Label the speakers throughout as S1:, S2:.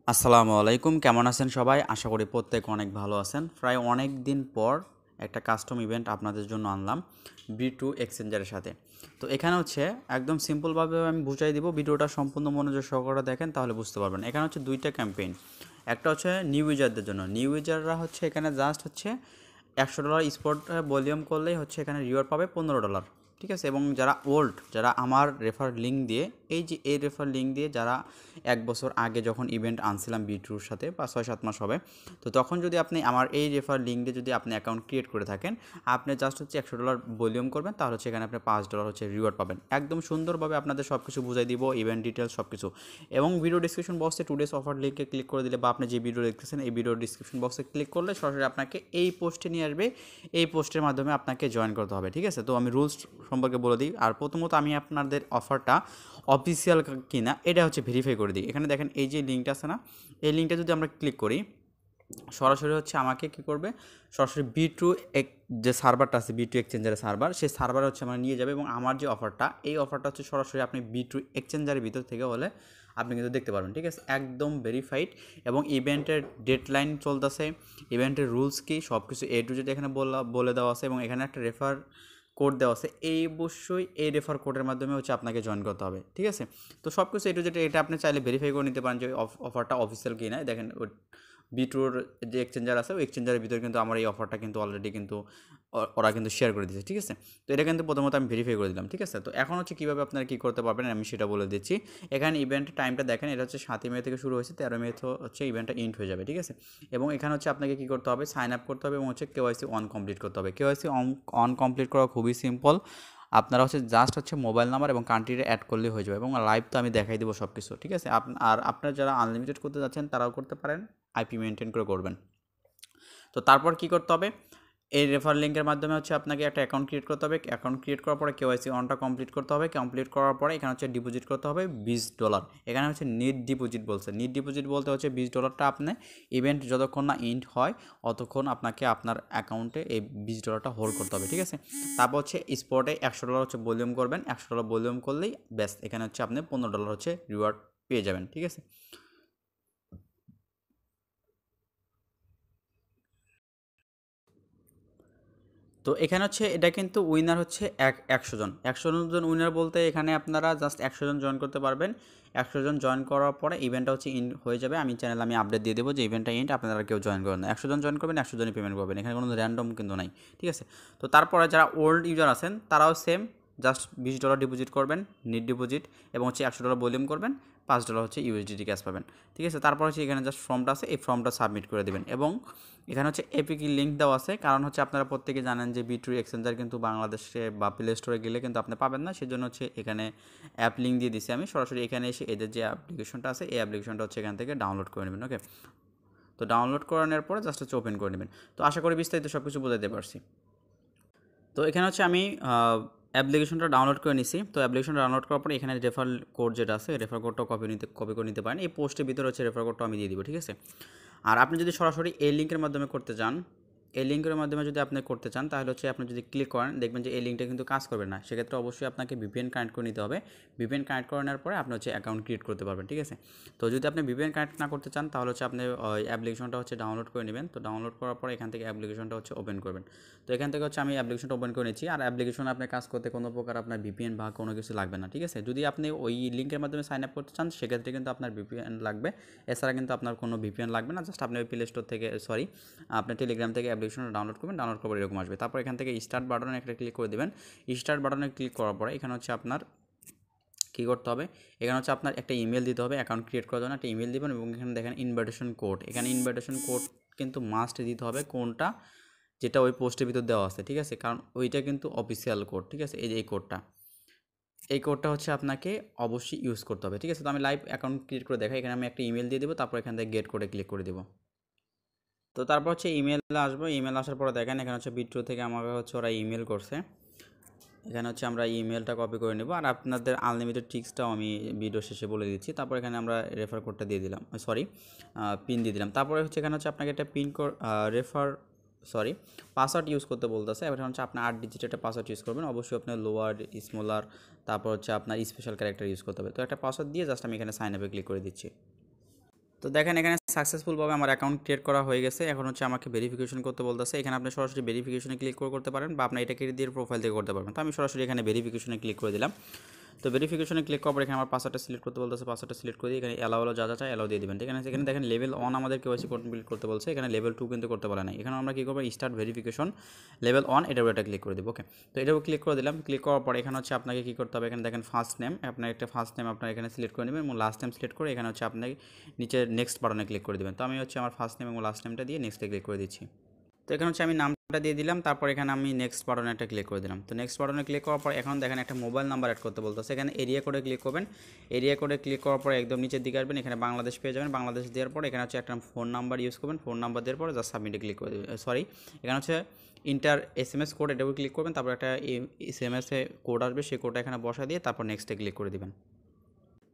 S1: আসসালামু আলাইকুম, কেমন আছেন সবাই? আশা করি প্রত্যেক অনেক ভালো আছেন। প্রায় অনেক দিন পর একটা কাস্টম ইভেন্ট আপনাদের জন্য আনলাম বি2 এক্সচেঞ্জারের সাথে। তো এখানে হচ্ছে একদম সিম্পলভাবে আমি বুঝাই দিব, ভিডিওটা সম্পূর্ণ মনোযোগ সহকারে দেখেন তাহলে বুঝতে পারবেন। এখানে হচ্ছে দুইটা ক্যাম্পেইন, একটা হচ্ছে নিউ ইউজারদের জন্য। নিউ ইউজাররা হচ্ছে এখানে জাস্ট হচ্ছে $100 স্পট ভলিউম করলেই হচ্ছে এখানে রিওয়ার্ড পাবে $15, ঠিক আছে। এবং যারা ওল্ড, যারা আমার রেফার লিঙ্ক দিয়ে, এই রেফার লিঙ্ক দিয়ে যারা 1 বছর আগে যখন ইভেন্ট আনছিলাম বি2-র সাথে, বা 6-7 মাস হবে, তো তখন যদি আপনি আমার এই রেফার লিঙ্ক দিয়ে যদি আপনি অ্যাকাউন্ট ক্রিয়েট করে থাকেন, আপনি জাস্ট হচ্ছে $100 ভলিউম করবেন, তাহলে হচ্ছে এখানে আপনি $5 হচ্ছে রিওয়ার্ড পাবেন। একদম সুন্দরভাবে আপনাদের সব কিছু বুঝাই দিব, ইভেন্ট ডিটেলস সব কিছু। এবং ভিডিও ডিসক্রিপশন বক্সে টুডেস অফার লিঙ্কে ক্লিক করে দিলে, বা আপনি যে ভিডিও দেখতেছেন এই ভিডিও ডিসক্রিপশন বক্সে ক্লিক করলে সরাসরি আপনাকে এই পোস্টে নিয়ে আসবে। এই পোস্টের মাধ্যমে আপনাকে জয়েন করতে হবে, ঠিক আছে। তো আমি রুলস সম্পর্কে বলে দিই। আর প্রথমত আমি আপনাদের অফারটা অফিসিয়াল কিনা এটা হচ্ছে ভেরিফাই করে দিই। এখানে দেখেন এই যে লিঙ্কটা আছে না, এই লিঙ্কটা যদি আমরা ক্লিক করি, সরাসরি হচ্ছে আমাকে কী করবে, সরাসরি বি2 যে সার্ভারটা আছে, বি2 এক্সচেঞ্জারের সার্ভার, সেই সার্ভারে হচ্ছে আমার নিয়ে যাবে। এবং আমার যে অফারটা, এই অফারটা হচ্ছে সরাসরি আপনি বি2 এক্সচেঞ্জারের ভিতর থেকে হলে আপনি কিন্তু দেখতে পারবেন, ঠিক আছে। একদম ভেরিফাইড। এবং ইভেন্টের ডেডলাইন চলতেছে, ইভেন্টের রুলস কী, সব কিছু এ টু জেড এখানে বলে দেওয়া আছে। এবং এখানে একটা রেফার কোড দেওয়া আছে, এই অবশ্যই এই রেফার কোডের মাধ্যমে হচ্ছে আপনাকে জয়েন করতে হবে, ঠিক আছে। তো সব কিছু এ টু জেড এটা আপনি চাইলে ভেরিফাই করে নিতে পারেন যে অফারটা অফিসিয়াল কি না। দেখেন বি2-র যে এক্সচেঞ্জার আছে, ওই এক্সচেঞ্জারের ভিতরে কিন্তু আমার এই অফারটা কিন্তু অলরেডি কিন্তু ওরা কিন্তু শেয়ার করে দিয়েছে, ঠিক আছে। তো এটা কিন্তু প্রথমত আমি ভেরিফাই করে দিলাম, ঠিক আছে। তো এখন হচ্ছে কীভাবে আপনারা কী করতে পারবেন আমি সেটা বলে দিচ্ছি। এখানে ইভেন্টের টাইমটা দেখেন, এটা হচ্ছে 7 মে থেকে শুরু হয়েছে, 13 মে হচ্ছে ইভেন্টটা এন্ড হয়ে যাবে, ঠিক আছে। এবং এখানে হচ্ছে আপনাকে কী করতে হবে, সাইন আপ করতে হবে এবং হচ্ছে কেওয়াইসি অন কমপ্লিট করতে হবে। কেওয়াইসি অন কমপ্লিট করা খুবই সিম্পল। আপনারা হচ্ছে জাস্ট হচ্ছে মোবাইল নাম্বার এবং কান্ট্রিটা অ্যাড করলেই হয়ে যাবে। এবং লাইভ তো আমি দেখাই দেবো সব কিছু, ঠিক আছে। আর আপনারা যারা আনলিমিটেড করতে যাচ্ছেন তারাও করতে পারেন, আইপি মেনটেন করে করবেন। তো তারপর কি করতে হবে, এই রেফার লিঙ্কের মাধ্যমে হচ্ছে আপনাকে একটা অ্যাকাউন্ট ক্রিয়েট করতে হবে। অ্যাকাউন্ট ক্রিয়েট করার পরে কেওয়াইসি অনটা কমপ্লিট করতে হবে। কমপ্লিট করার পরে এখানে হচ্ছে ডিপোজিট করতে হবে $20। এখানে হচ্ছে নিট ডিপোজিট বলছে। নিট ডিপোজিট বলতে হচ্ছে $20টা আপনি ইভেন্ট যতক্ষণ না এন্ড হয় অতক্ষণ আপনাকে আপনার অ্যাকাউন্টে এই $20টা হোল্ড করতে হবে, ঠিক আছে। তারপর হচ্ছে স্পটে $100 হচ্ছে ভলিউম করবেন। $100 ভলিউম করলেই ব্যাস, এখানে হচ্ছে আপনি $15 হচ্ছে রিওয়ার্ড পেয়ে যাবেন, ঠিক আছে। তো এখানে হচ্ছে এটা কিন্তু উইনার হচ্ছে 100 জন। 100 জন উইনার বলতে এখানে আপনারা জাস্ট 100 জন জয়েন করতে পারবেন। 100 জন জয়েন করার পরে ইভেন্টটা হচ্ছে এন্ড হয়ে যাবে। চ্যানেলে আপডেট দিয়ে দেবো যে ইভেন্টটা এন্ড, আপনারা কেউ জয়েন করবেন না। 100 জন জয়েন করবেন, 100 জনই পেমেন্ট করবেন। এখানে কোনো র্যান্ডম কিন্তু নাই, ঠিক আছে। তো তারপরে যারা ওল্ড ইউজার আছেন তারাও সেম, জাস্ট $20 ডিপোজিট করবেন, নিট ডিপোজিট, এবং হচ্ছে $100 ভলিউম করবেন, $5 হচ্ছে ইউএসডিটি ক্যাশ পাবেন, ঠিক আছে। তারপর হচ্ছে এখানে জাস্ট ফর্মটা আছে, এই ফর্মটা সাবমিট করে দেবেন। এবং এখানে হচ্ছে এপিক লিঙ্ক দেওয়া আছে, কারণ হচ্ছে আপনারা প্রত্যেকে জানেন যে বি2 এক্সচেঞ্জার কিন্তু বাংলাদেশে বা প্লে স্টোরে গেলে কিন্তু আপনি পাবেন না। সেজন্য হচ্ছে এখানে অ্যাপ লিঙ্ক দিয়ে দিচ্ছি আমি। সরাসরি এখানে এসে এদের যে অ্যাপ্লিকেশনটা আছে, এই অ্যাপ্লিকেশনটা হচ্ছে এখান থেকে ডাউনলোড করে নেবেন, ওকে। তো ডাউনলোড করানোর পরে জাস্ট হচ্ছে ওপেন করে নেবেন। তো আশা করি বিস্তারিত সব কিছু বোঝাতে পারছি। তো এখানে হচ্ছে আমি অ্যাপ্লিকেশনটা ডাউনলোড করে নিছি। তো অ্যাপ্লিকেশনটা ডাউনলোড করার পরে এখানে রেফার কোড যেটা আছে, রেফার কোডটা কপি করে নিতে পারেন। এই পোস্টের ভিতরে হচ্ছে রেফার কোডটা আমি দিয়ে দিব, ঠিক আছে। আর আপনি যদি সরাসরি এই লিঙ্কের মাধ্যমে করতে চান, এই লিঙ্কের মাধ্যমে যদি আপনি করতে চান, তাহলে হচ্ছে আপনি যদি ক্লিক করেন দেখবেন যে এই লিঙ্কটা কিন্তু কাজ করবে না। সেক্ষেত্রে অবশ্যই আপনাকে ভিপিএন কানেক্ট করে নিতে হবে। ভিপিএন কানেক্ট করানোর পরে আপনি হচ্ছে অ্যাকাউন্ট ক্রিয়েট করতে পারবেন, ঠিক আছে। তো যদি আপনি ভিপিএন কানেক্ট না করতে চান, তাহলে হচ্ছে আপনি ওই অ্যাপ্লিকেশনটা হচ্ছে ডাউনলোড করে নেবেন। তো ডাউনলোড করার পরে এখান থেকে অ্যাপ্লিকেশনটা হচ্ছে ওপেন করবেন। তো এখান থেকে হচ্ছে আমি অ্যাপ্লিকেশনটা ওপেন করে নিচ্ছি। আর অ্যাপ্লিকেশন আপনি কাজ করতে কোনো প্রকার আপনার ভিপিএন বা কোনো কিছু লাগবে না, ঠিক আছে। যদি আপনি ওই লিঙ্কের মাধ্যমে সাইন আপ করতে চান, সেক্ষেত্রে কিন্তু আপনার ভিপিএন লাগবে। এছাড়া কিন্তু আপনার কোনো ভিপিএন লাগবে না। জাস্ট আপনি ওই প্লে স্টোর থেকে, সরি, আপনার টেলিগ্রাম থেকে অ্যাপ্লিকেশনটা ডাউনলোড করবেন। ডাউনলোড করার এরকম আসবে। তারপর এখান থেকে স্টার্ট বাটনে একটা ক্লিক করে দেবেন। স্টার্ট বাটনে ক্লিক করার পরে এখানে হচ্ছে আপনার কী করতে হবে, এখানে হচ্ছে আপনার একটা ইমেল দিতে হবে। অ্যাকাউন্ট ক্রিয়েট করার জন্য একটা ইমেল দিবেন। এবং এখানে দেখেন ইনভাইটেশন কোড, এখানে ইনভাইটেশন কোড কিন্তু মাস্ট দিতে হবে। কোনটা, যেটা ওই পোস্টের ভিতর দেওয়া আছে, ঠিক আছে। কারণ ওইটা কিন্তু অফিসিয়াল কোড, ঠিক আছে। এই যে এই কোডটা হচ্ছে আপনাকে অবশ্যই ইউজ করতে হবে, ঠিক আছে। তো আমি লাইভ অ্যাকাউন্ট ক্রিয়েট করে দেখাই। এখানে আমি একটা ইমেল দিয়ে দেবো, তারপর এখান থেকে গেট কোডে ক্লিক করে দেবো। তো তারপর হচ্ছে ইমেলে আসবো। ইমেল আসার পরে দেখেন এখানে হচ্ছে বি2 থেকে আমাকে হচ্ছে ওরা ইমেল করছে। এখানে হচ্ছে আমরা ইমেলটা কপি করে নেব। আর আপনাদের আনলিমিটেড ট্রিক্সটাও আমি ভিডিও শেষে বলে দিচ্ছি। তারপর এখানে আমরা রেফার কোডটা দিয়ে দিলাম, সরি, পিন দিয়ে দিলাম। তারপরে হচ্ছে এখানে হচ্ছে আপনাকে একটা পিন কোড, পাসওয়ার্ড ইউজ করতে বলতেছে। এবার হচ্ছে আপনার 8 ডিজিট একটা পাসওয়ার্ড ইউজ করবেন। অবশ্যই আপনার লোয়ার, স্মলার, তারপর হচ্ছে আপনার স্পেশাল ক্যারেক্টার ইউজ করতে হবে। তো একটা পাসওয়ার্ড দিয়ে জাস্ট আমি এখানে সাইন আপে ক্লিক করে দিচ্ছি। তো দেখেন এখানে সাকসেসফুলভাবে আমার অ্যাকাউন্ট ক্রিয়েট করা হয়ে গেছে। এখন হচ্ছে আমাকে ভেরিফিকেশন করতে বলতেছে। এখানে আপনি সরাসরি ভেরিফিকেশনে ক্লিক করতে পারেন বা আপনি এটাকে দিয়ে প্রোফাইল থেকে করতে পারবেন। তো আমি সরাসরি এখানে ভেরিফিকেশনে ক্লিক করে দিলাম। তো ভেরিফিকেশনে ক্লিক করার পর এখানে আমার পাসওয়ার্ডটা সিলেক্ট করতে বলতেছে, পাসওয়ার্ডটা সিলেক্ট করে দিয়ে এখানে অ্যালাউ যা চাই অ্যালাউ দিয়ে দিবেন। ঠিক আছে, এখানে দেখেন লেভেল 1 আমাদের কেওয়াইসি কমপ্লিট করতে বলছে, এখানে লেভেল 2 কিন্তু করতে বলে নাই। এখানে আমরা কী করবো, স্টার্ট ভেরিফিকেশন লেভেল 1 এটার উপর একটা ক্লিক করে দেবো। ওকে, তো এটার উপর ক্লিক করে দিলাম। ক্লিক করার পর এখানে হচ্ছে আপনাকে কী করতে হবে, এখানে দেখেন ফার্স্ট নেম, আপনার একটা ফার্স্ট নেম আপনার এখানে সিলেক্ট করে নেবেন এবং লাস্ট নেম সিলেক্ট করে এখানে হচ্ছে আপনাকে নিচে নেক্সট বাটনে ক্লিক করে দেবেন। তো আমি হচ্ছে আমার ফার্স্ট নেম এবং লাস্ট নেমটা দিয়ে নেক্সটে ক্লিক করে দিচ্ছি। তো এখানে হচ্ছে আমি নামটা দিয়ে দিলাম, তারপর এখানে আমি নেক্সট বাটনে একটা ক্লিক করে দিলাম। তো নেক্সট বাটনে ক্লিক করার পর এখন দেখেন একটা মোবাইল নাম্বার অ্যাড করতে বলতেছে। এখানে এরিয়া কোডে ক্লিক করবেন। এরিয়া কোডে ক্লিক করার পর একদম নিচের দিকে আসবেন, এখানে বাংলাদেশ পেয়ে যাবেন। বাংলাদেশ দেওয়ার পর এখানে হচ্ছে একটা ফোন নাম্বার ইউজ করবেন। ফোন নাম্বার দেওয়ার পর জাস্ট সাবমিটে ক্লিক করে দেবেন। সরি, এখানে হচ্ছে ইন্টার SMS কোড, এটাও ক্লিক করবেন। তারপর একটা SMS কোড আসবে, সেই কোডটা এখানে বসা দিয়ে তারপর নেক্সটে ক্লিক করে দেবেন।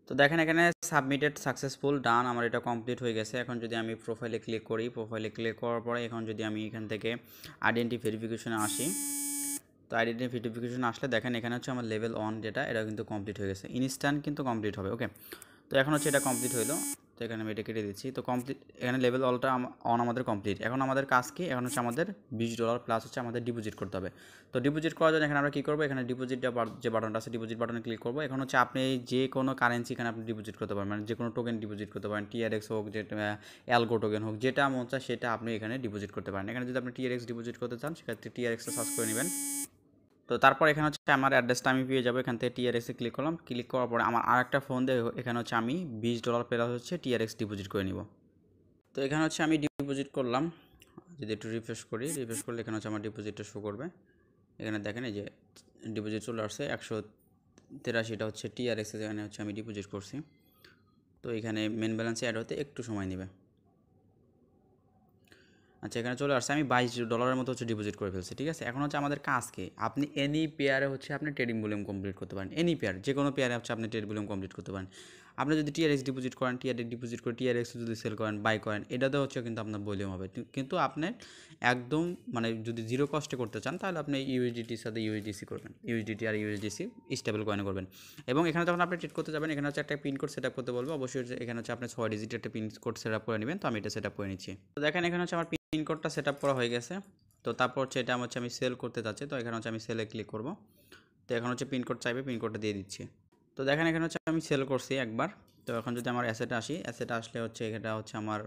S1: তো দেখেন এখানে সাবমিটেড সাকসেসফুল ডান, আমার এটা কমপ্লিট হয়ে গেছে। এখন যদি আমি প্রোফাইলে ক্লিক করি, প্রোফাইলে ক্লিক করার পরে এখন যদি আমি এখান থেকে আইডেন্টি ভেরিফিকেশনে আসি, তো আইডেন্টি ভেরিফিকেশন আসলে দেখেন এখানে হচ্ছে আমার লেভেল 1 যেটা, এটা কিন্তু কমপ্লিট হয়ে গেছে, ইনস্ট্যান্ট কিন্তু কমপ্লিট হবে। ওকে, তো এখন হচ্ছে এটা কমপ্লিট হলো। তো এখানে আমি এটা কেটে দিচ্ছি। তো কমপ্লিট, এখানে লেভেল অলটা অন আমাদের কমপ্লিট। এখন আমাদের কাজ কি, এখন হচ্ছে আমাদের $20 প্লাস হচ্ছে আমাদের ডিপোজিট করতে হবে। তো ডিপোজিট করার জন্য এখানে আমরা কী করবো, এখানে ডিপোজিট যে বাটনটা আছে ডিপোজিট বাটনে ক্লিক করবো। এখন হচ্ছে আপনি যে কোনো কারেন্সি এখানে আপনি ডিপোজিট করতে পারেন, মানে যে কোনো টোকেন ডিপোজিট করতে পারেন, TRX হোক, যেটা অ্যালগো টোকেন হোক, যেটা মন চায় সেটা আপনি এখানে ডিপোজিট করতে পারেন। এখানে যদি আপনি TRX ডিপোজিট করতে চান সেক্ষেত্রে TRXটা সার্চ করে নেবেন। তো তারপর এখানে হচ্ছে আমার অ্যাড্রেসটা আমি পেয়ে যাবো। এখান থেকে TRX-এ ক্লিক করলাম। ক্লিক করার পরে আমার আরেকটা ফোন দিয়ে এখানে হচ্ছে আমি $20 প্লাস হচ্ছে TRX ডিপোজিট করে নিব। তো এখানে হচ্ছে আমি ডিপোজিট করলাম। যদি একটু রিফ্রেশ করি, রিফ্রেশ করলে এখানে হচ্ছে আমার ডিপোজিটটা শো করবে। এখানে দেখেন এই যে ডিপোজিট চলে আসছে 183টা হচ্ছে TRX-এ, এখানে হচ্ছে আমি ডিপোজিট করছি। তো এখানে মেন ব্যালেন্সে অ্যাড হতে একটু সময় নেবে। আচ্ছা, এখানে চলে আসছে, আমি $22 মতো হচ্ছে ডিপোজিট করে ফেলছি। ঠিক আছে, এখন হচ্ছে আমাদের কাজ কি, আপনি এনি পেয়ারে হচ্ছে আপনি ট্রেডিং ভলিউম কমপ্লিট করতে পারেন। এনি পেয়ার, যে কোনো পেয়ারে হচ্ছে আপনি ট্রেড ভলিউম কমপ্লিট করতে পারেন। আপনি যদি TRX ডিপোজিট করেন, TRX ডিপোজিট করে TRX যদি সেল করেন, বাই করেন, এটাতে হচ্ছে কিন্তু আপনার ভলিউম হবে। কিন্তু আপনি একদম মানে যদি জিরো কস্টে করতে চান তাহলে আপনি USDTর সাথে USDC করবেন, USDT আর USDC স্টেবল কয়েনে করবেন। এবং এখানে যখন আপনি ট্রেড করতে যাবেন, এখানে হচ্ছে একটা পিন কোড সেট আপ করতে বলবো। অবশ্যই এখানে হচ্ছে আপনি 6 ডিজিটের একটা পিন কোড সেট আপ করে নেবেন। তো আমি এটা সেট আপ করে নিচ্ছি। তো দেখেন এখানে হচ্ছে আমার পিন কোডটা সেট আপ করা হয়ে গেছে। তো তারপর হচ্ছে এটা হচ্ছে আমি সেল করতে যাচ্ছি। তো এখানে হচ্ছে আমি সেলে ক্লিক করব। তো এখন হচ্ছে পিন কোড চাইবে, পিন কোডটা দিয়ে দিচ্ছি। তো দেখেন এখানে হচ্ছে আমি সেল করছি একবার। তো এখন যদি আমার অ্যাসেটে আসি, অ্যাসেটে আসলে হচ্ছে এটা হচ্ছে আমার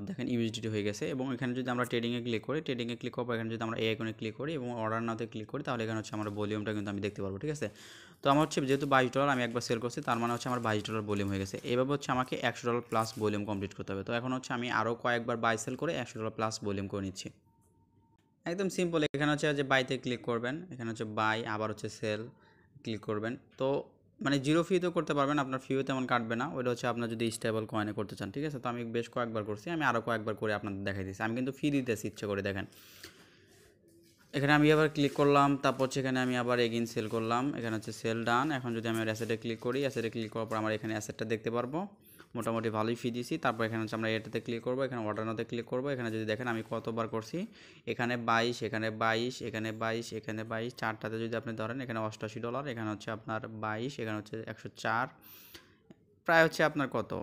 S1: দেখেন USDT হয়ে গেছে। এবং এখানে যদি আমরা ট্রেডিংয়ে ক্লিক করি, ট্রেডিংয়ে ক্লিক করার পর এখানে যদি আমরা এই আইকনে ক্লিক করি এবং অর্ডার নাওতে ক্লিক করি, তাহলে এখানে হচ্ছে আমার ভলিউমটা কিন্তু আমি দেখতে পারবো। ঠিক আছে, তো আমার হচ্ছে যেহেতু $22 আমি একবার সেল করছি, তার মানে হচ্ছে আমার $22 ভলিউম হয়ে গেছে। এভাবে হচ্ছে আমাকে $100 প্লাস ভলিউম কমপ্লিট করতে হবে। তো এখন হচ্ছে আমি আরও কয়েকবার বাই সেল করে $100 প্লাস ভলিউম করে নিচ্ছি। একদম সিম্পল, এখানে হচ্ছে যে বাইতে ক্লিক করবেন, এখানে হচ্ছে বাই, আবার হচ্ছে সেল ক্লিক করবেন। তো মানে জিরো ফিতেও করতে পারবেন, আপনার ফিও তেমন কাটবে না। ওইটা হচ্ছে আপনার যদি স্টেবল কয়েনে করতে চান। ঠিক আছে, তো আমি বেশ কয়েকবার করছি, আমি আরও কয়েকবার করে আপনাদের দেখাই দিচ্ছি। আমি কিন্তু ফি দিতেছি ইচ্ছে করে। দেখেন এখানে আমি আবার ক্লিক করলাম, তারপর হচ্ছে এখানে আমি আবার এগেইন সেল করলাম, এখানে হচ্ছে সেল ডান। এখন যদি আমি অ্যাসেটে ক্লিক করি, অ্যাসেটে ক্লিক করার পর আমার এখানে অ্যাসেটটা দেখতে পারবো, মোটামুটি ভালোই ফি দিয়েছি। তারপর এখানে হচ্ছে আমরা এটাতে ক্লিক করবো, এখানে অর্ডার নাওতে ক্লিক করবো। এখানে যদি দেখেন আমি কতবার করছি, এখানে 22, এখানে 22, এখানে 22, এখানে 22, চারটাতে যদি আপনি ধরেন, এখানে $88, এখানে হচ্ছে আপনার 22, এখানে হচ্ছে 104, প্রায় হচ্ছে আপনার কত,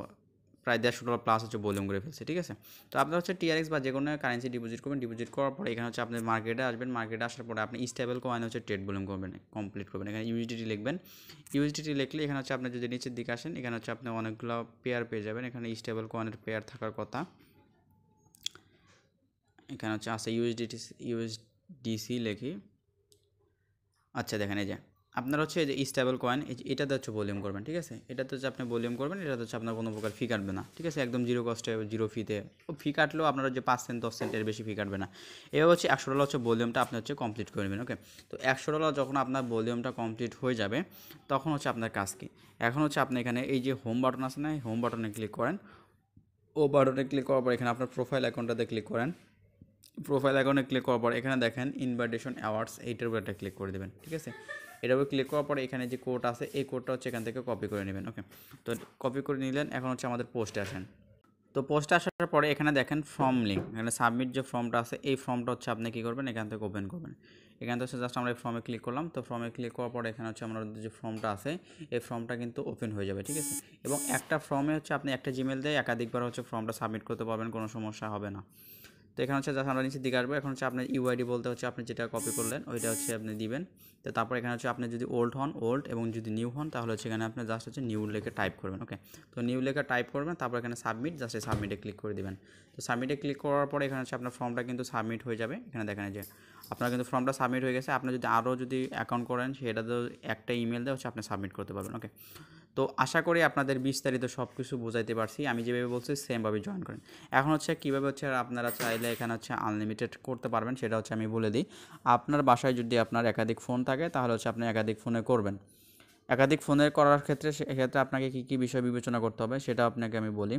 S1: প্রায় $150 প্লাস হচ্ছে ভলিউম করে ফেলছে। ঠিক আছে, তো আপনার হচ্ছে TRX বা যে কোনো কারেন্সি ডিপোজিট করবেন, ডিপোজিট করার পরে এখানে হচ্ছে আপনি মার্কেটে আসবেন, মার্কেটে আসার পরে আপনি স্টেবল কয়েন হচ্ছে ট্রেড ভলিউম করবেন, কমপ্লিট করবেন। এখানে USDT লিখবেন, USDT লিখলে এখানে হচ্ছে আপনি যদি নিচের দিকে আসেন, এখানে হচ্ছে আপনি অনেকগুলো পেয়ার পেয়ে যাবেন। এখানে স্টেবল কয়েনের পেয়ার থাকার কথা, এখানে হচ্ছে আছে USDC লিখি। আচ্ছা দেখেন এই যে আপনার হচ্ছে যে স্টেবল কয়েন, এটাতে হচ্ছে ভলিউম করবেন। ঠিক আছে, এটাতে হচ্ছে আপনি ভলিউম করবেন, এটাতে হচ্ছে আপনার কোনো প্রকার ফি কাটবে না। ঠিক আছে, একদম জিরো কস্টে, জিরো ফিতে। ফি কাটলেও আপনারা যে 5 সেন্ট 10 সেন্ট এর বেশি ফি কাটবে না। এবার হচ্ছে $100 হচ্ছে ভলিউমটা আপনি হচ্ছে কমপ্লিট করে নেবেন। ওকে, তো $100 যখন আপনার ভলিউমটা কমপ্লিট হয়ে যাবে, তখন হচ্ছে আপনার কাজ কি, এখন হচ্ছে আপনি এখানে এই যে হোম বাটন আছে না, হোম বাটনে ক্লিক করেন। ও বাটনে ক্লিক করার পর এখানে আপনার প্রোফাইল অ্যাকাউন্টটাতে ক্লিক করেন। প্রোফাইল অ্যাকাউন্টে ক্লিক করার পর এখানে দেখেন ইনভাইটেশন অ্যাওয়ার্ডস, এইটার উপর একটা ক্লিক করে দেবেন। ঠিক আছে, এটার উপর ক্লিক করার পরে এখানে যে কোড আছে, এই কোডটা হচ্ছে এখান থেকে কপি করে নেবেন। ওকে, তো কপি করে নিলেন। এখন হচ্ছে আমাদের পোস্টে আসেন। তো পোস্টে আসার পরে এখানে দেখেন ফর্ম লিঙ্ক, এখানে সাবমিট যে ফর্মটা আছে, এই ফর্মটা হচ্ছে আপনি কী করবেন, এখান থেকে ওপেন করবেন। এখানে তো হচ্ছে জাস্ট আমরা এই ফর্মে ক্লিক করলাম। তো ফর্মে ক্লিক করার পরে এখানে হচ্ছে আমাদের যে ফর্মটা আছে এই ফর্মটা কিন্তু ওপেন হয়ে যাবে, ঠিক আছে। এবং একটা ফর্মে হচ্ছে আপনি একটা জিমেল দিয়ে একাধিকবার হচ্ছে ফর্মটা সাবমিট করতে পারবেন, কোনো সমস্যা হবে না। তো এখানে হচ্ছে জাস্ট আমরা নিচের দিকে আসবো। এখন হচ্ছে আপনার ইউআইডি বলতে হচ্ছে আপনি যেটা কপি করলেন ওইটা হচ্ছে আপনি দিবেন। তো তারপর এখানে হচ্ছে আপনি যদি ওল্ড হন ওল্ড, এবং যদি নিউ হন তাহলে হচ্ছে এখানে আপনি জাস্ট হচ্ছে নিউ লেখে টাইপ করবেন। ওকে, তো নিউ লেখে টাইপ করবেন, তারপর এখানে সাবমিট, জাস্ট সাবমিটে ক্লিক করে দিবেন। তো সাবমিটে ক্লিক করার পরে এখানে হচ্ছে আপনার ফর্মটা কিন্তু সাবমিট হয়ে যাবে। এখানে দেখেন যে আপনার কিন্তু ফর্মটা সাবমিট হয়ে গেছে। আপনি যদি আরও যদি অ্যাকাউন্ট করেন সেটা তো একটা ইমেল দিয়ে হচ্ছে আপনি সাবমিট করতে পারবেন। ওকে, তো আশা করি আপনাদের বিস্তারিত সব কিছু বোঝাইতে পারছি। আমি যেভাবে বলছি সেমভাবে জয়েন করেন। এখন হচ্ছে কীভাবে হচ্ছে আপনারা চাইলে এখানে হচ্ছে আনলিমিটেড করতে পারবেন সেটা হচ্ছে আমি বলে দিই। আপনার বাসায় যদি আপনার একাধিক ফোন থাকে তাহলে হচ্ছে আপনি একাধিক ফোনে করবেন। একাধিক ফোনে করার ক্ষেত্রে সেক্ষেত্রে আপনাকে কী কী বিষয় বিবেচনা করতে হবে সেটা আপনাকে আমি বলি।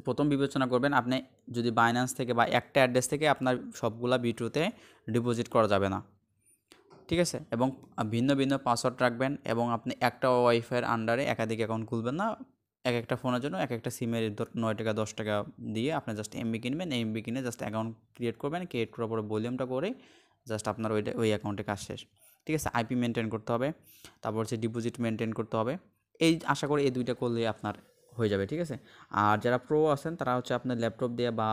S1: প্রথম বিবেচনা করবেন, আপনি যদি বাইন্যান্স থেকে বা একটা অ্যাড্রেস থেকে আপনার সবগুলা বিটুতে ডিপোজিট করা যাবে না, ঠিক আছে। এবং ভিন্ন ভিন্ন পাসওয়ার্ড রাখবেন, এবং আপনি একটা ওয়াইফাইয়ের আন্ডারে একাধিক অ্যাকাউন্ট খুলবেন না। এক একটা ফোনের জন্য এক একটা সিমের 9 টাকা 10 টাকা দিয়ে আপনি জাস্ট এমবি কিনবেন, এমবি কিনে জাস্ট অ্যাকাউন্ট ক্রিয়েট করবেন। ক্রিয়েট করার পরে ভলিউমটা করে জাস্ট আপনার ওই অ্যাকাউন্টে কাজ শেষ, ঠিক আছে। আইপি মেনটেন করতে হবে, তারপর হচ্ছে ডিপোজিট মেনটেন করতে হবে। এই আশা করি এই দুইটা করলে আপনার হয়ে যাবে, ঠিক আছে। আর যারা প্রো আছেন তারা হচ্ছে আপনার ল্যাপটপ দিয়ে বা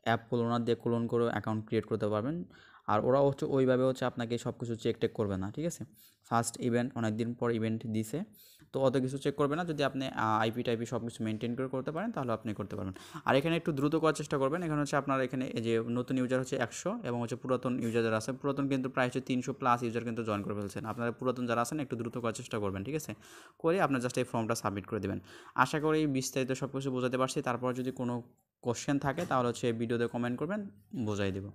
S1: অ্যাপ ক্লোনার দিয়ে ক্লোন করে অ্যাকাউন্ট ক্রিয়েট করতে পারবেন। আর ওরা হচ্ছে ওইভাবে হচ্ছে আপনাকে সব কিছু চেক টেক করবে না, ঠিক আছে। ফার্স্ট ইভেন্ট অনেক দিন পর ইভেন্ট দিছে, তো অত কিছু চেক করবে না। যদি আপনি আইপি টাইপি সব কিছু মেনটেন করে করতে পারেন তাহলে আপনি করতে পারবেন। আর এখানে একটু দ্রুত করার চেষ্টা করবেন। এখানে হচ্ছে আপনার এখানে এই যে নতুন ইউজার হচ্ছে 100, এবং হচ্ছে পুরাতন ইউজার যারা আছে, পুরাতন কিন্তু প্রায় হচ্ছে 300+ ইউজার কিন্তু জয়েন করে ফেলছেন। আপনারা পুরাতন যারা আছেন একটু দ্রুত করার চেষ্টা করবেন, ঠিক আছে। করে আপনার জাস্ট এই ফর্মটা সাবমিট করে দেবেন। আশা করি বিস্তারিত সব কিছু বোঝাতে পারছি। তারপর যদি কোনো কোশ্চেন থাকে তাহলে হচ্ছে ভিডিওতে কমেন্ট করবেন, বোঝাই দেবো।